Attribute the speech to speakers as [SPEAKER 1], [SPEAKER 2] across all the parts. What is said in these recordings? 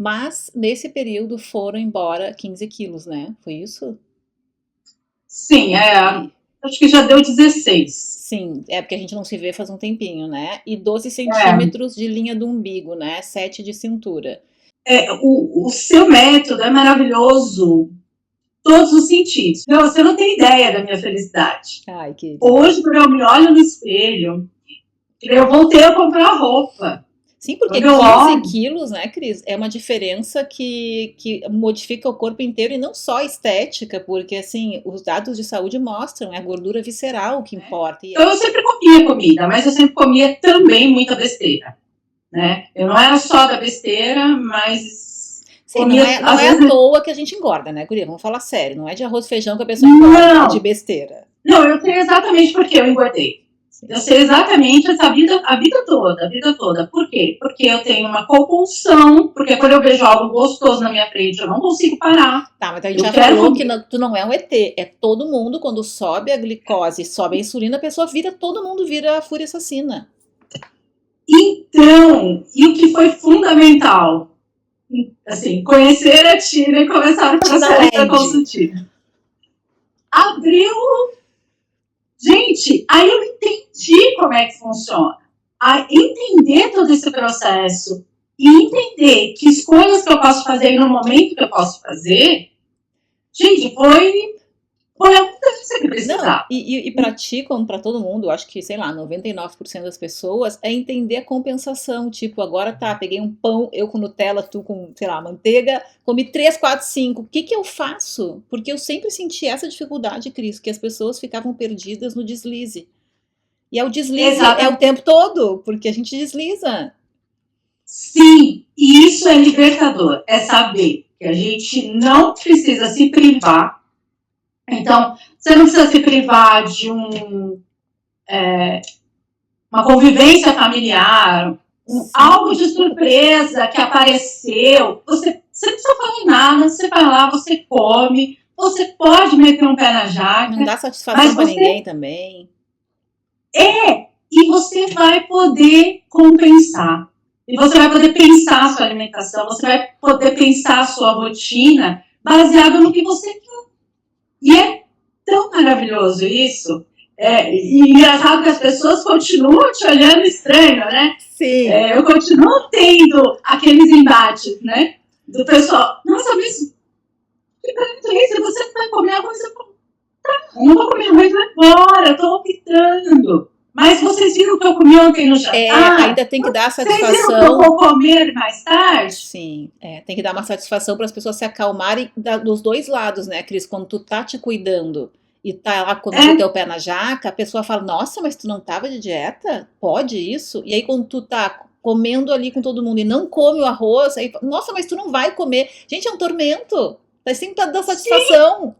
[SPEAKER 1] Mas nesse período foram embora 15 quilos, né? Foi isso?
[SPEAKER 2] Sim,
[SPEAKER 1] E,
[SPEAKER 2] acho que já deu 16.
[SPEAKER 1] sim, é porque a gente não se vê faz um tempinho, né? E 12
[SPEAKER 2] É,
[SPEAKER 1] centímetros de linha do umbigo, né? 7 de cintura.
[SPEAKER 2] o seu método é maravilhoso, todos os sentidos. Não, você não tem ideia da minha felicidade.
[SPEAKER 1] Ai, querida.
[SPEAKER 2] Hoje, quando eu me olho no espelho, eu voltei a comprar roupa.
[SPEAKER 1] Sim, porque
[SPEAKER 2] Quando eu
[SPEAKER 1] 15
[SPEAKER 2] olho,
[SPEAKER 1] quilos, né, Cris, é uma diferença que modifica o corpo inteiro e não só estética, porque, assim, os dados de saúde mostram, é a gordura visceral que
[SPEAKER 2] né?
[SPEAKER 1] importa. E
[SPEAKER 2] Então eu sempre comia comida, mas eu sempre comia também muita besteira, né? Eu não era só da besteira, mas
[SPEAKER 1] sim,
[SPEAKER 2] comia,
[SPEAKER 1] não
[SPEAKER 2] às
[SPEAKER 1] é à
[SPEAKER 2] vezes,
[SPEAKER 1] toa que a gente engorda, né, guria? Vamos falar sério, não é de arroz e feijão que a pessoa engorda, é de
[SPEAKER 2] não,
[SPEAKER 1] besteira.
[SPEAKER 2] não, eu sei exatamente por que eu engordei.
[SPEAKER 1] Sim.
[SPEAKER 2] Eu sei exatamente essa vida, a vida toda, a vida toda. Por quê? Porque eu tenho uma compulsão, porque quando eu vejo algo gostoso na minha frente, eu não consigo parar.
[SPEAKER 1] Tá, mas a gente
[SPEAKER 2] Eu
[SPEAKER 1] já
[SPEAKER 2] quero
[SPEAKER 1] falou que
[SPEAKER 2] comer.
[SPEAKER 1] tu não é um ET, é todo mundo, quando sobe a glicose, sobe a insulina, a pessoa vira, todo mundo vira a fúria assassina.
[SPEAKER 2] Então, e o que foi fundamental? Assim, conhecer a Tina e começar o
[SPEAKER 1] Tina
[SPEAKER 2] processo da
[SPEAKER 1] Land.
[SPEAKER 2] consultiva. Abriu, gente, aí eu entendi como é que funciona. A entender todo esse processo e entender que escolhas que eu posso fazer no momento que eu posso fazer, gente, foi a mudança que
[SPEAKER 1] Não,
[SPEAKER 2] precisava.
[SPEAKER 1] e para ti, como para todo mundo, eu acho que, sei lá, 99% das pessoas, é entender a compensação. Tipo, agora tá, peguei um pão, eu com Nutella, tu com, sei lá, manteiga, comi 3, 4, 5. O que que eu faço? Porque eu sempre senti essa dificuldade, Cris, que as pessoas ficavam perdidas no deslize. E é o deslize, é o
[SPEAKER 2] Exatamente.
[SPEAKER 1] tempo todo, porque a gente desliza.
[SPEAKER 2] Sim, e isso é libertador, é saber que a gente não precisa se privar. Então, você não precisa se privar de uma convivência familiar, algo de surpresa que apareceu. Você não precisa falar nada, você vai lá, você come, você pode meter um pé na
[SPEAKER 1] Não
[SPEAKER 2] jaca,
[SPEAKER 1] dá satisfação
[SPEAKER 2] mas
[SPEAKER 1] para
[SPEAKER 2] você
[SPEAKER 1] ninguém também.
[SPEAKER 2] e você vai poder compensar. E você vai poder pensar a sua alimentação, você vai poder pensar a sua rotina baseado no que você quer. E é tão maravilhoso isso. E engraçado que as pessoas continuam te olhando estranho, né?
[SPEAKER 1] Sim.
[SPEAKER 2] Eu continuo tendo aqueles embates, né? Do pessoal, nossa, mas se você não vai comer arroz, eu não vou comer arroz agora, eu tô optando. Mas vocês viram o que eu comi ontem no jantar?
[SPEAKER 1] Ainda tem que dar a
[SPEAKER 2] Vocês viram o que eu
[SPEAKER 1] satisfação.
[SPEAKER 2] vou comer mais tarde?
[SPEAKER 1] Sim, tem que dar uma satisfação para as pessoas se acalmarem dos dois lados, né, Cris? Quando tu tá te cuidando e tá lá comendo o
[SPEAKER 2] É,
[SPEAKER 1] teu pé na jaca, a pessoa fala, nossa, mas tu não tava de dieta? Pode isso? E aí quando tu tá comendo ali com todo mundo e não come o arroz, aí, nossa, mas tu não vai comer. Gente, é um tormento. Tá sempre pra dar satisfação,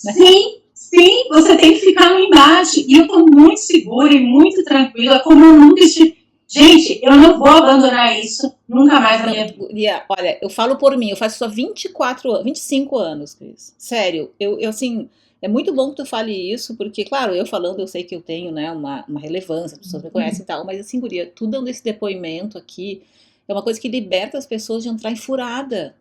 [SPEAKER 1] né?
[SPEAKER 2] sim, sim, você tem que ficar no embate. E eu tô muito segura e muito tranquila, como eu nunca estive. Gente, eu não vou abandonar isso nunca mais na
[SPEAKER 1] Não,
[SPEAKER 2] minha vida.
[SPEAKER 1] olha, eu falo por mim, eu faço só 24, 25 anos, Cris. Sério, assim, é muito bom que tu fale isso, porque, claro, eu falando, eu sei que eu tenho, né, uma relevância, as pessoas me conhecem e tal, mas assim, guria, tu dando esse depoimento aqui, é uma coisa que liberta as pessoas de entrar em furada.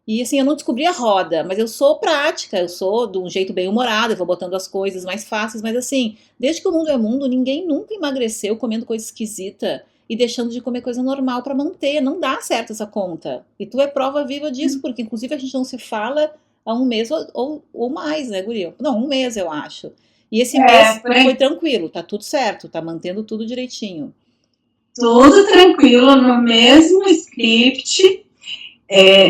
[SPEAKER 1] E assim, eu não descobri a roda, mas eu sou prática, eu sou de um jeito bem humorado, eu vou botando as coisas mais fáceis, mas assim, desde que o mundo é mundo, ninguém nunca emagreceu comendo coisa esquisita e deixando de comer coisa normal para manter, não dá certo essa conta. E tu é prova viva disso, porque inclusive a gente não se fala há um mês ou mais, né, guria? Não, um mês eu acho. E esse mês foi
[SPEAKER 2] Porém,
[SPEAKER 1] tranquilo, tá tudo certo, tá mantendo tudo direitinho.
[SPEAKER 2] tudo tranquilo, no mesmo script.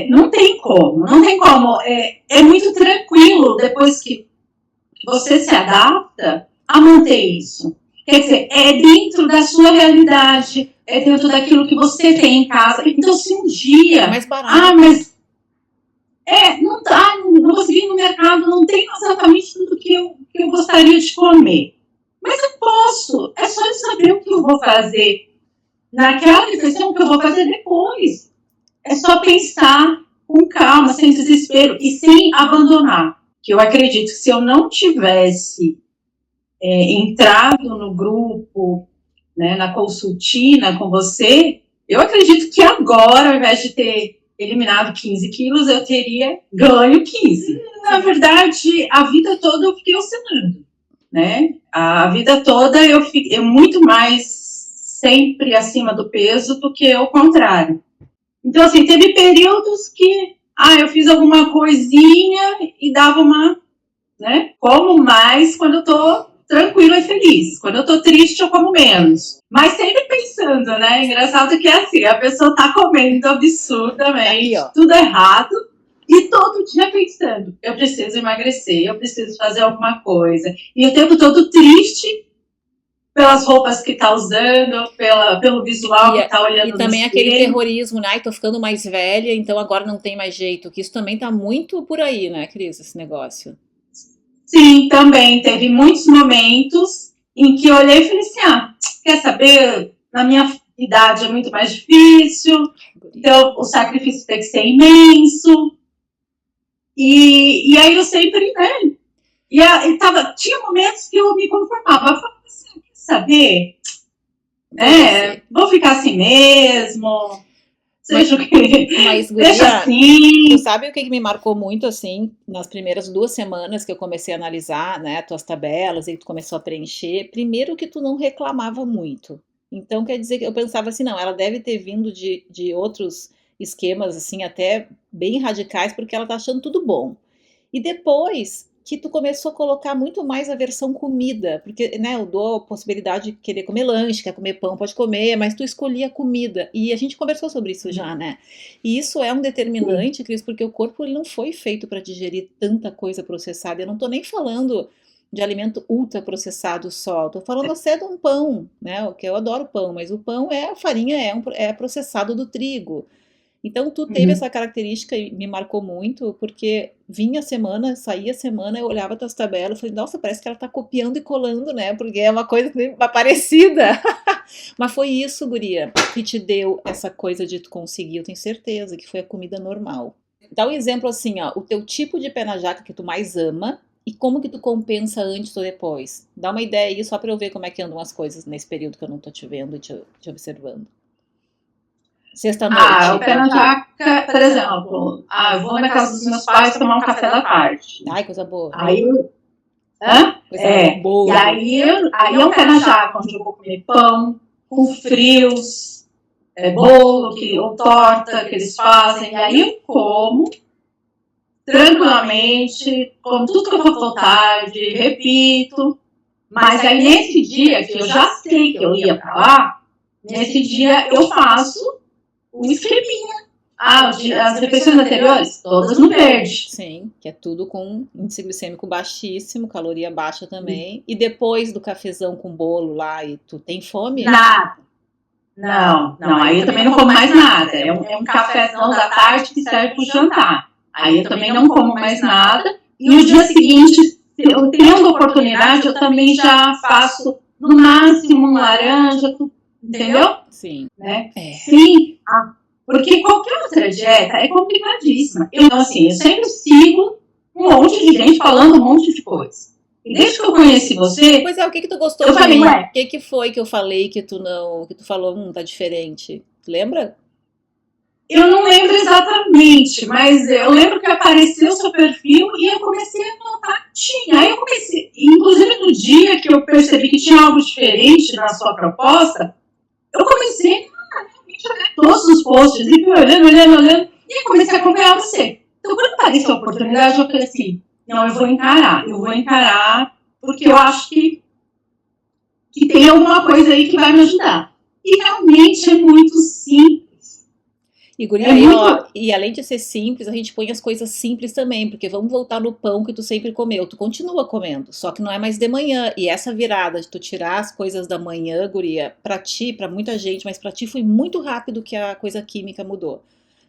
[SPEAKER 2] Não tem como, não tem como. É muito tranquilo depois que você se adapta a manter isso. Quer dizer, é dentro da sua realidade, é dentro daquilo que você tem em casa. Então, se um
[SPEAKER 1] É
[SPEAKER 2] dia,
[SPEAKER 1] mais barato.
[SPEAKER 2] mas não tá, não consegui ir no mercado, não tem exatamente tudo que eu gostaria de comer. Mas eu posso, é só eu saber o que eu vou fazer naquela refeição, que eu vou fazer depois. É só pensar com calma, sem desespero e sem abandonar. Que eu acredito que se eu não tivesse entrado no grupo, né, na consultina com você, eu acredito que agora, ao invés de ter eliminado 15 quilos, eu teria ganho 15. Na verdade, a vida toda eu fiquei oscilando, né? A vida toda eu fiquei muito mais sempre acima do peso do que o contrário. Então, assim, teve períodos que eu fiz alguma coisinha e dava uma, né? Como mais quando eu tô tranquila e feliz. Quando eu tô triste, eu como menos. Mas sempre pensando, né? Engraçado que é assim, a pessoa tá comendo absurdamente,
[SPEAKER 1] Aqui,
[SPEAKER 2] tudo errado, e todo dia pensando, eu preciso emagrecer, eu preciso fazer alguma coisa. E o tempo todo triste pelas roupas que tá usando, pelo visual que tá olhando
[SPEAKER 1] e
[SPEAKER 2] no
[SPEAKER 1] também aquele
[SPEAKER 2] espelho.
[SPEAKER 1] terrorismo, né? Ai, tô ficando mais velha, então agora não tem mais jeito. Que isso também tá muito por aí, né, Cris, esse negócio.
[SPEAKER 2] Sim, também teve muitos momentos em que eu olhei e falei assim, quer saber, na minha idade é muito mais difícil, então o sacrifício tem que ser imenso, e aí eu sempre, né, tinha momentos que eu me conformava, eu falava assim, quer saber, vou ficar assim mesmo, seja o que,
[SPEAKER 1] Mas,
[SPEAKER 2] deixa
[SPEAKER 1] guria,
[SPEAKER 2] assim.
[SPEAKER 1] tu sabe o que me marcou muito, assim, nas primeiras 2 semanas que eu comecei a analisar, né, tuas tabelas e tu começou a preencher? Primeiro que tu não reclamava muito. Então, quer dizer que eu pensava assim, não, ela deve ter vindo de outros esquemas, assim, até bem radicais, porque ela tá achando tudo bom. E depois que tu começou a colocar muito mais a versão comida, porque, né, eu dou a possibilidade de querer comer lanche, quer comer pão, pode comer, mas tu escolhia a comida. E a gente conversou sobre isso já, né? E isso é um determinante, Cris, porque o corpo ele não foi feito para digerir tanta coisa processada. Eu não tô nem falando de alimento ultraprocessado só, tô falando até de um pão, né? Que eu adoro pão, mas o pão a farinha é processado do trigo. Então, tu teve essa característica e me marcou muito, porque vinha a semana, saía a semana, eu olhava tuas tabelas e falei, nossa, parece que ela tá copiando e colando, né? Porque é uma coisa parecida. Mas foi isso, guria, que te deu essa coisa de tu conseguir, eu tenho certeza, que foi a comida normal. Dá um exemplo assim, ó, o teu tipo de pé na jaca que tu mais ama e como que tu compensa antes ou depois. Dá uma ideia aí, só pra eu ver como é que andam as coisas nesse período que eu não tô te vendo e te observando. Sexta-noite.
[SPEAKER 2] O pé na jaca, por exemplo, eu vou na casa dos meus pais tomar um café da tarde.
[SPEAKER 1] Ai, coisa boa.
[SPEAKER 2] Aí
[SPEAKER 1] Coisa boa.
[SPEAKER 2] E aí é um pé na jaca, onde eu vou comer pão, com frios, bolo ou torta que eles fazem. E aí eu como tranquilamente, como tudo que eu vou vontade, repito. Mas aí nesse dia, que eu já sei que eu ia pra lá, nesse dia eu faço um esqueminha. As refeições anteriores, todas no verde.
[SPEAKER 1] Sim, que é tudo com índice glicêmico baixíssimo, caloria baixa também. E depois do cafezão com bolo lá, e tu tem fome?
[SPEAKER 2] Nada. Não, aí eu também não como mais nada. É um cafezão da tarde que serve para o jantar. Aí eu também não como mais nada. E no dia seguinte, eu tendo oportunidade, eu também já faço no máximo um laranja, entendeu?
[SPEAKER 1] Sim.
[SPEAKER 2] Né? Sim. Porque qualquer outra dieta é complicadíssima. Então, assim, eu sempre sigo um monte de gente falando um monte de coisa. E desde que eu conheci você...
[SPEAKER 1] Pois é, o que tu gostou de mim? O que foi que eu falei que tu falou, tá diferente? Lembra?
[SPEAKER 2] Eu não lembro exatamente, mas eu lembro que apareceu o seu perfil e eu comecei a notar que tinha. Aí eu comecei, inclusive no dia que eu percebi que tinha algo diferente na sua proposta, eu comecei a olhar todos os posts e fui olhando, e comecei a acompanhar você. Então, quando apareceu a oportunidade, eu falei assim, não, eu vou encarar, porque eu acho que tem alguma coisa aí que vai me ajudar. E realmente é muito simples.
[SPEAKER 1] E, guria, e além de ser simples, a gente põe as coisas simples também, porque vamos voltar no pão que tu sempre comeu. Tu continua comendo, só que não é mais de manhã. E essa virada de tu tirar as coisas da manhã, guria, pra ti, pra muita gente, mas pra ti foi muito rápido que a coisa química mudou.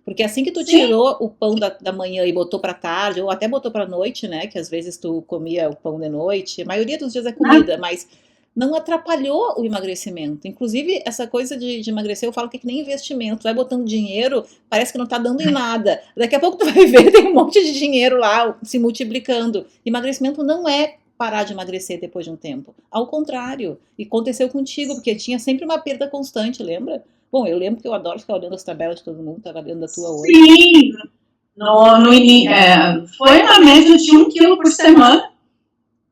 [SPEAKER 1] Porque assim que tu tirou o pão da manhã e botou pra tarde, ou até botou pra noite, né? Que às vezes tu comia o pão de noite, a maioria dos dias é comida, mas não atrapalhou o emagrecimento. Inclusive, essa coisa de emagrecer, eu falo que é que nem investimento. Vai botando dinheiro, parece que não tá dando em nada. Daqui a pouco tu vai ver, tem um monte de dinheiro lá se multiplicando. Emagrecimento não é parar de emagrecer depois de um tempo. Ao contrário. E aconteceu contigo, porque tinha sempre uma perda constante, lembra? Bom, eu lembro que eu adoro ficar olhando as tabelas de todo mundo, estava olhando a tua hoje.
[SPEAKER 2] Sim, foi uma média de 1 quilo por semana,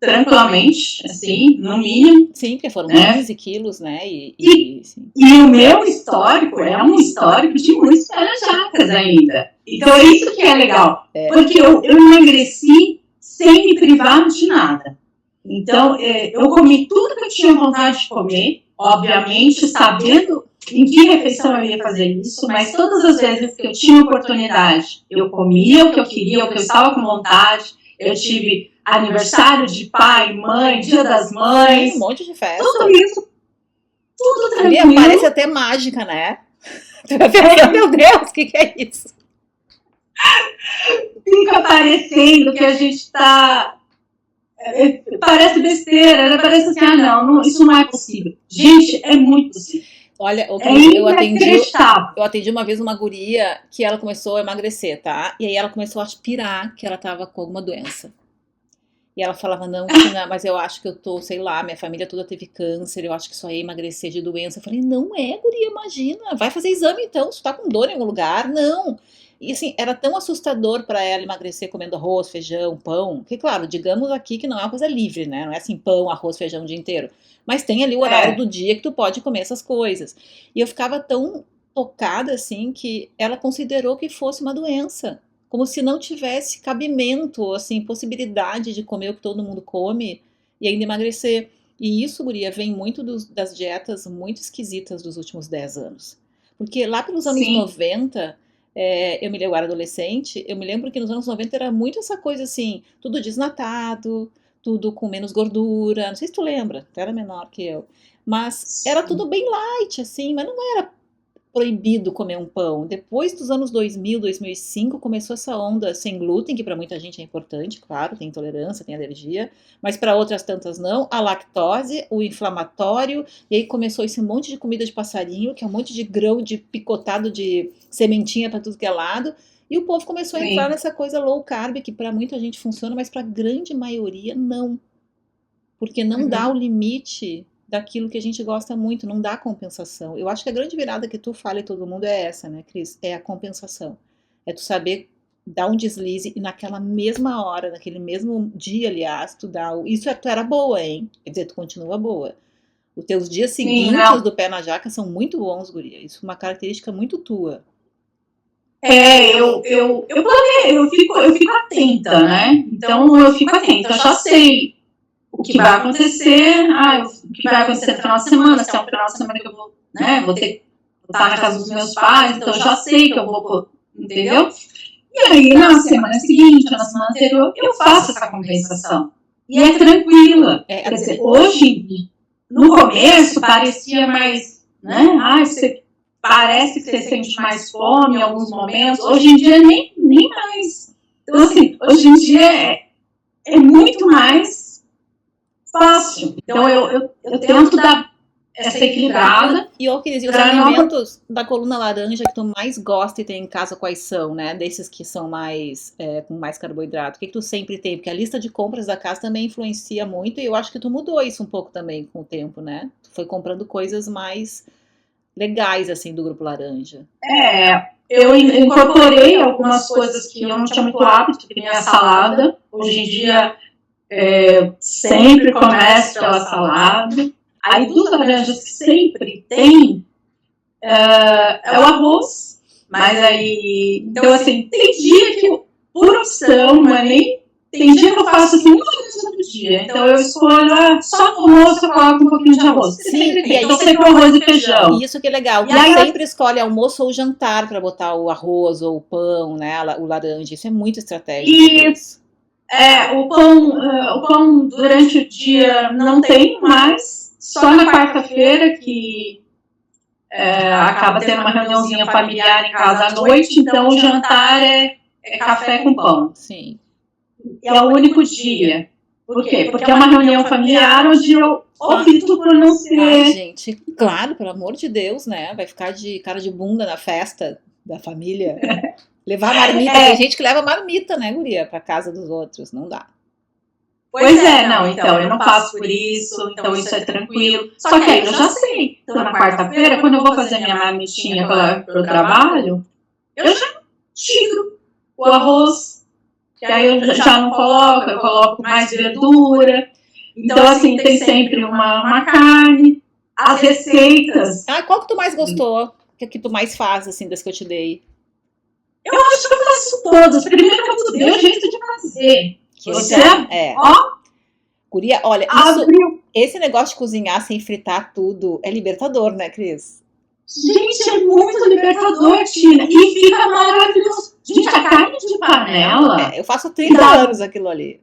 [SPEAKER 2] tranquilamente, assim, no mínimo.
[SPEAKER 1] Sim, porque foram
[SPEAKER 2] né?
[SPEAKER 1] 15 quilos, né?
[SPEAKER 2] E o meu histórico é um histórico de muitos pé-na-jacas ainda. Então, é isso que é legal. Porque eu emagreci sem me privar de nada. Então, eu comi tudo que eu tinha vontade de comer, obviamente, sabendo em que refeição eu ia fazer isso, mas todas as vezes que eu tinha oportunidade, eu comia o que eu queria, o que eu estava com vontade. Eu tive aniversário de pai, mãe, Dia das Mães.
[SPEAKER 1] Sim, um monte de festa.
[SPEAKER 2] Tudo isso. Tudo tranquilo.
[SPEAKER 1] Parece até mágica, né? Tu vai pensar, meu Deus, o que é isso?
[SPEAKER 2] Fica parecendo que a gente tá... Parece besteira, né? Parece assim, não, isso não é possível. Gente, é muito possível.
[SPEAKER 1] Olha,
[SPEAKER 2] eu
[SPEAKER 1] atendi uma vez uma guria que ela começou a emagrecer, tá? E aí ela começou a aspirar que ela tava com alguma doença. E ela falava, não, mas eu acho que eu tô, sei lá, minha família toda teve câncer, eu acho que só ia emagrecer de doença. Eu falei, não é, guria, imagina, vai fazer exame então, se tu tá com dor em algum lugar, não. E assim, era tão assustador pra ela emagrecer comendo arroz, feijão, pão, que claro, digamos aqui que não é uma coisa livre, né, não é assim pão, arroz, feijão o dia inteiro. Mas tem ali o horário do dia que tu pode comer essas coisas. E eu ficava tão tocada assim que ela considerou que fosse uma doença. Como se não tivesse cabimento, assim, possibilidade de comer o que todo mundo come e ainda emagrecer. E isso, guria, vem muito das dietas muito esquisitas dos últimos 10 anos. Porque lá pelos anos 90, eu era adolescente, eu me lembro que nos anos 90 era muito essa coisa assim, tudo desnatado, tudo com menos gordura. Não sei se tu lembra, tu era menor que eu. Mas era tudo bem light, assim, mas não era proibido comer um pão. Depois dos anos 2000, 2005, começou essa onda sem glúten, que para muita gente é importante, claro, tem intolerância, tem alergia, mas para outras tantas não, a lactose, o inflamatório, e aí começou esse monte de comida de passarinho, que é um monte de grão de picotado de sementinha para tudo que é lado, e o povo começou a entrar nessa coisa low carb, que para muita gente funciona, mas para a grande maioria não. Porque não dá o limite daquilo que a gente gosta muito, não dá compensação. Eu acho que a grande virada que tu fala e todo mundo é essa, né, Cris? É a compensação. É tu saber dar um deslize e naquela mesma hora, naquele mesmo dia, aliás, tu dá o... Isso tu era boa, hein? Quer dizer, tu continua boa. Os teus dias seguintes do pé na jaca são muito bons, guria. Isso é uma característica muito tua.
[SPEAKER 2] Eu fico atenta, né? Então eu fico atenta, eu já sei o que vai acontecer, o que vai acontecer no final de semana, se é um final de semana que eu vou, né, vou estar na casa dos meus pais, então eu já sei que eu vou, entendeu? E aí, na semana seguinte, na semana anterior, eu faço essa compensação. E é tranquila. Quer dizer, hoje, no começo, parecia mais, né, parece que você sente mais fome em alguns momentos, hoje em dia nem mais. Então, assim, hoje em dia é muito mais fácil. Então, eu tento dar essa equilibrada.
[SPEAKER 1] E, Cris, os alimentos da coluna laranja que tu mais gosta e tem em casa, quais são, né? Desses que são mais, com mais carboidrato. O que tu sempre tem? Porque a lista de compras da casa também influencia muito e eu acho que tu mudou isso um pouco também com o tempo, né? Tu foi comprando coisas mais legais, assim, do Grupo Laranja.
[SPEAKER 2] Eu incorporei algumas coisas que eu não tinha muito hábito, que nem a salada. Hoje em dia, sempre começo pela salada. Aí, dos laranjas que sempre tem, é o arroz. Mas aí, então assim, tem dia que, por opção, não é nem... Tem dia que eu faço assim, uma vez todo dia. Então eu escolho, só no almoço eu coloco um pouquinho de arroz.
[SPEAKER 1] Sim,
[SPEAKER 2] então sempre arroz e feijão.
[SPEAKER 1] Isso que é legal. E aí, sempre escolhe almoço ou jantar para botar o arroz ou o pão, né? O laranja. Isso é muito estratégico.
[SPEAKER 2] Isso. O pão durante o dia não tem mais. Só na quarta-feira que acaba tendo uma reuniãozinha familiar em casa à noite. Então o jantar é café com pão.
[SPEAKER 1] Sim.
[SPEAKER 2] É o único dia. Por quê? Porque é uma reunião familiar onde eu opto por não ser...
[SPEAKER 1] Ai, gente, claro, pelo amor de Deus, né? Vai ficar de cara de bunda na festa da família. Levar marmita. Tem gente que leva marmita, né, guria? Pra casa dos outros. Não dá.
[SPEAKER 2] Pois é, não, então, eu não passo por isso, então isso é tranquilo. Só que aí eu já sei. Então, na quarta-feira, quando eu vou fazer minha marmitinha para o trabalho, eu já tiro o arroz, que aí eu já não coloco, eu coloco mais verdura. Então, assim, tem sempre uma carne, as receitas.
[SPEAKER 1] Qual que tu mais gostou? Que tu mais faz, assim, das que eu te dei?
[SPEAKER 2] Eu acho que eu faço todas. Primeiro que eu dei o jeito de fazer. Você, ó,
[SPEAKER 1] guria, olha, esse negócio de cozinhar sem fritar tudo é libertador, né, Cris?
[SPEAKER 2] Gente, é muito libertador, Tina. E fica maravilhoso. Gente, a carne de panela...
[SPEAKER 1] eu faço 30 anos aquilo ali.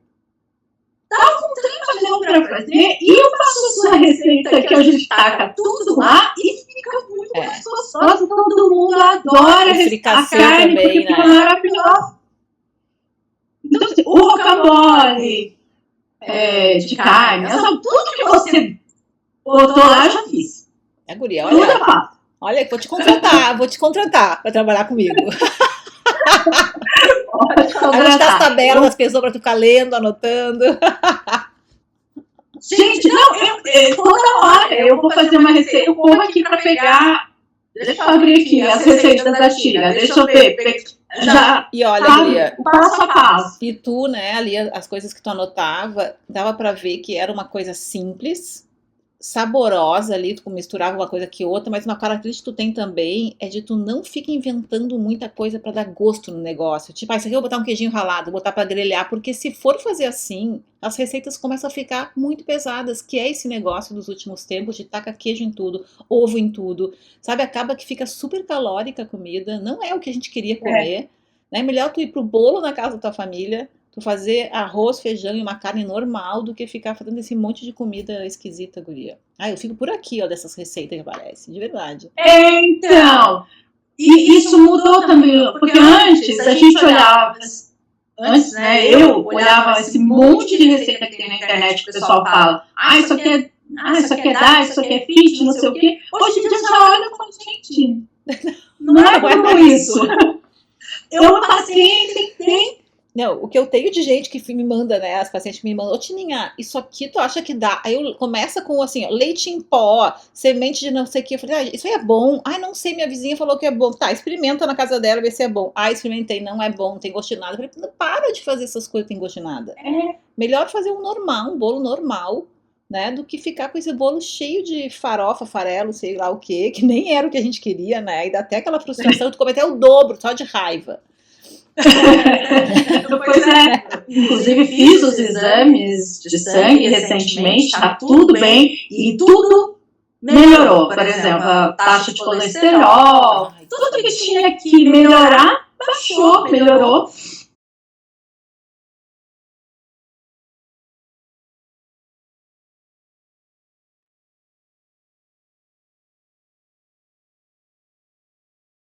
[SPEAKER 2] Dá com 30 anos pra fazer e eu faço a sua receita que a gente taca tudo lá e fica muito mais gostoso. Todo mundo adora a carne também, porque fica maravilhosa. Então, o rocambole de carne, tudo que você botou lá, eu já fiz.
[SPEAKER 1] Guria, olha, vou te contratar pra trabalhar comigo. A gente tá as tabelas das pessoas pra tu ficar lendo, anotando.
[SPEAKER 2] Gente, não, toda hora eu vou fazer uma receita, eu corro aqui pra pegar. Deixa eu abrir aqui as receitas da Tina, deixa eu ver.
[SPEAKER 1] E olha, Guria,
[SPEAKER 2] passo a passo.
[SPEAKER 1] E tu, né, ali as coisas que tu anotava, dava pra ver que era uma coisa simples, saborosa ali, tu misturava uma coisa que outra, mas uma característica que tu tem também é de tu não fica inventando muita coisa pra dar gosto no negócio. Tipo, isso aqui eu vou botar um queijinho ralado, vou botar pra grelhar, porque se for fazer assim, as receitas começam a ficar muito pesadas, que é esse negócio dos últimos tempos de tacar queijo em tudo, ovo em tudo, sabe? Acaba que fica super calórica a comida, não é o que a gente queria comer, né? É melhor tu ir pro bolo na casa da tua família, tu fazer arroz, feijão e uma carne normal do que ficar fazendo esse monte de comida esquisita, guria. Eu fico por aqui, ó, dessas receitas que aparecem, de verdade.
[SPEAKER 2] Então, e isso mudou também, porque antes a gente olhava, né, eu olhava esse monte de receita que tem na internet que o pessoal fala, isso aqui é isso aqui é fit, não sei o quê. Hoje em dia eu já olho e falo, gente, não é como isso. Eu paciente tem.
[SPEAKER 1] Não, o que eu tenho de gente que me manda, né, as pacientes me mandam, Tininha, isso aqui tu acha que dá? Aí eu começa com assim, ó, leite em pó, semente de não sei o que, eu falei, isso aí é bom? Não sei, minha vizinha falou que é bom, tá, experimenta na casa dela, ver se é bom. Experimentei, não é bom, tem gosto de nada. Eu falei, para de fazer essas coisas que tem gosto de nada. Melhor fazer um bolo normal, né, do que ficar com esse bolo cheio de farofa, farelo, sei lá o que nem era o que a gente queria, né, e dá até aquela frustração, tu come até o dobro, só de raiva.
[SPEAKER 2] Pois inclusive fiz os exames de sangue recentemente, tá tudo bem e tudo melhorou. Por exemplo, a taxa de colesterol, tudo que tinha que melhorar, melhorou.